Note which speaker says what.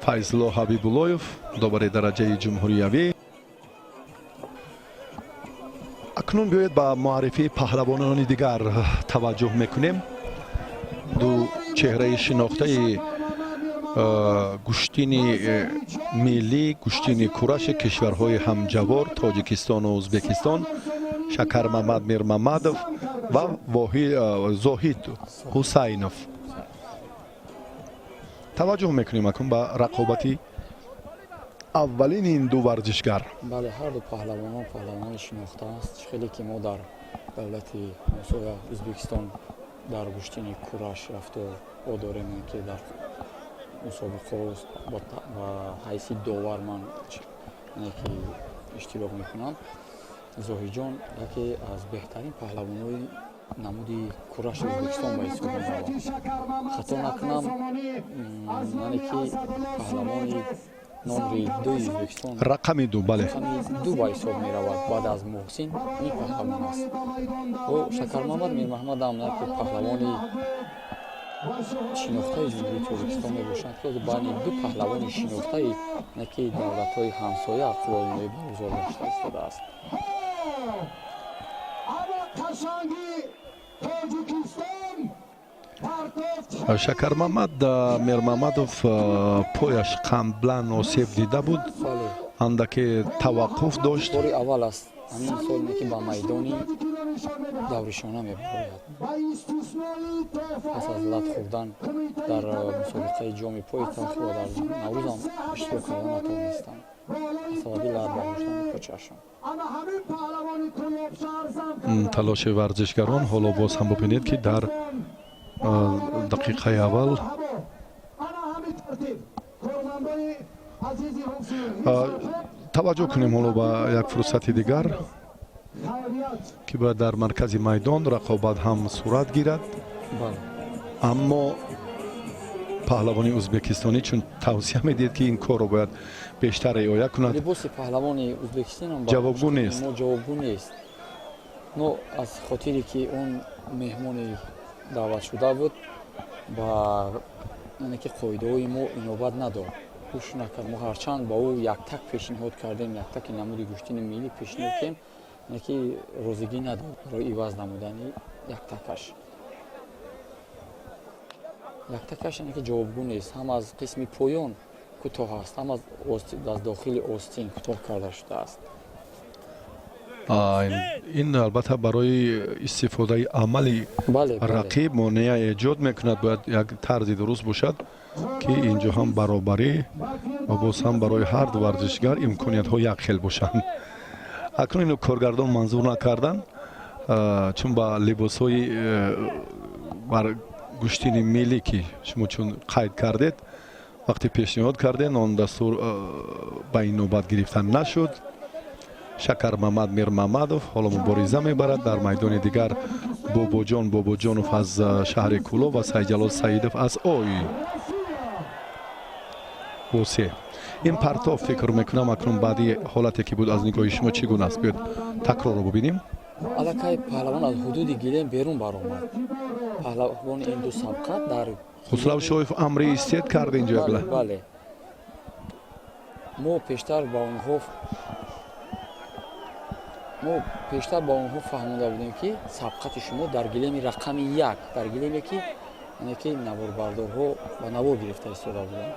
Speaker 1: Файзулло Ҳабибуллоев, добари дараҷаи ҷумҳуриявӣ. акнун биёед ба муаррифии паҳлавонони дигар таваҷҷӯҳ мекунем. ду чеҳраи шинохтаи гӯштини миллӣ, гӯштини кураши кишварҳои ҳамҷавор Тоҷикистону Ӯзбекистон, Шакармамад Мирмамадов ва Зоҳид Ҳусайнов. таваҷҷӯҳ мекунем акнун ба рақобати аввалини ин ду варзишгар.
Speaker 2: бале ҳарду паҳлавонони шинохтааст. хеле ки мо дар давлати ҳамсоя Ӯзбекистон дар гӯштини кураш рафтор дорем ки дар мусобиқа ба ҳайси довар ман ки иштирок мекунам. Зоҳиҷон яке аз беҳтарин паҳлавонони намуди кураши Ӯзбекистон ба ҳисоб меравад. хато накунам мане ки паҳлавони номри дуи Ӯзбекистон
Speaker 1: рақами ду бале
Speaker 2: ду ба ҳисоб меравад баъд аз Муҳсин ин паҳлавон аст. Шакармамад Мирмаҳмадам яке паҳлавони шинохтаи ҷумҳурии Тоҷикистон мебошад ки байни ду паҳлавони шинохтаи яке давлатҳои ҳамсоя қуввалиноӣ баргузор гашта истодааст.
Speaker 1: Шакармамад Мирмамадов пояш қаблан осеб дида буд, андаке таваққуф дошт.
Speaker 2: бори аввал аст ҳамин соле ки ба майдони давришона мебарояд. пас аз лат хӯрдан дар мусобиқаи ҷоми пойтахт ва дар наврӯзам иштирок карда натавонистам аз сабаби лат бардоштани почашон.
Speaker 1: талоши варзишгарон ҳоло боз ҳам бубинед ки дар дақиқаи аввал таваҷҷӯҳ кунем ҳоло ба як фурсати дигар ки бояд дар маркази майдон рақобат ҳам сурат гирад. аммо паҳлавони ӯзбекистонӣ чун тавсия медиҳед ки ин корро бояд бештар riоя кунад.
Speaker 2: либоси паҳлавони Ӯзбекистонам
Speaker 1: ҷавобгӯ нест.
Speaker 2: ҷавобгӯ нест. мо аз хотире ки он меҳмони даъватшуда буд ба яне ки қоидаҳои мо инобат надод. гӯш накард. мо ҳарчанд ба ӯ яктак пешниҳод кардем, яктаки намуди гӯштини миллӣ пешниҳод кардем, яне ки розигӣ надод барои иваз намудани яктакаш. яктакаш яне ки ҷавобгӯ нест. ҳам аз қисми поён кӯтоҳ аст, ҳам аз дахили остин кӯтоҳ карда шудааст. ин
Speaker 1: албатта барои истифодаи амали рақиб монеа эҷод мекунад. бояд як тарзи дуруст бошад ки инҷо ҳам баробарӣ ва боз ҳам барои ҳар ду варзишгар имкониятҳо якхел бошанд. акнун инро коргардон манзур накарданд, чун ба либосҳои бар гӯштини миллӣ ки шумо чун қайд кардед, вақте пешниҳод кардед он дастур ба ин нобат гирифта нашуд. Шакармамад Мирмамадов ҳоло мубориза мебарад. дар майдони дигар Бобоҷонов аз шаҳри Кӯло ва Сайҷалол Саидов аз Ой. босе ин партов фикр мекунам акнун баъди ҳолате ки буд аз нигоҳи шумо чӣ гуна аст? биёд такрорро бубинем.
Speaker 2: аллакай паҳлавон аз ҳудуди гилем берун баромад. паҳлавони ин ду сабқа дар
Speaker 1: Хуслав Шоев амри истед кард инҷо ягла.
Speaker 2: бале мо пештар ба онҳо фаҳмода будем ки сабқати шумо дар гилеми рақами 1 дар гилеме ки наворбардорҳо ба навор гирифта истода буданд.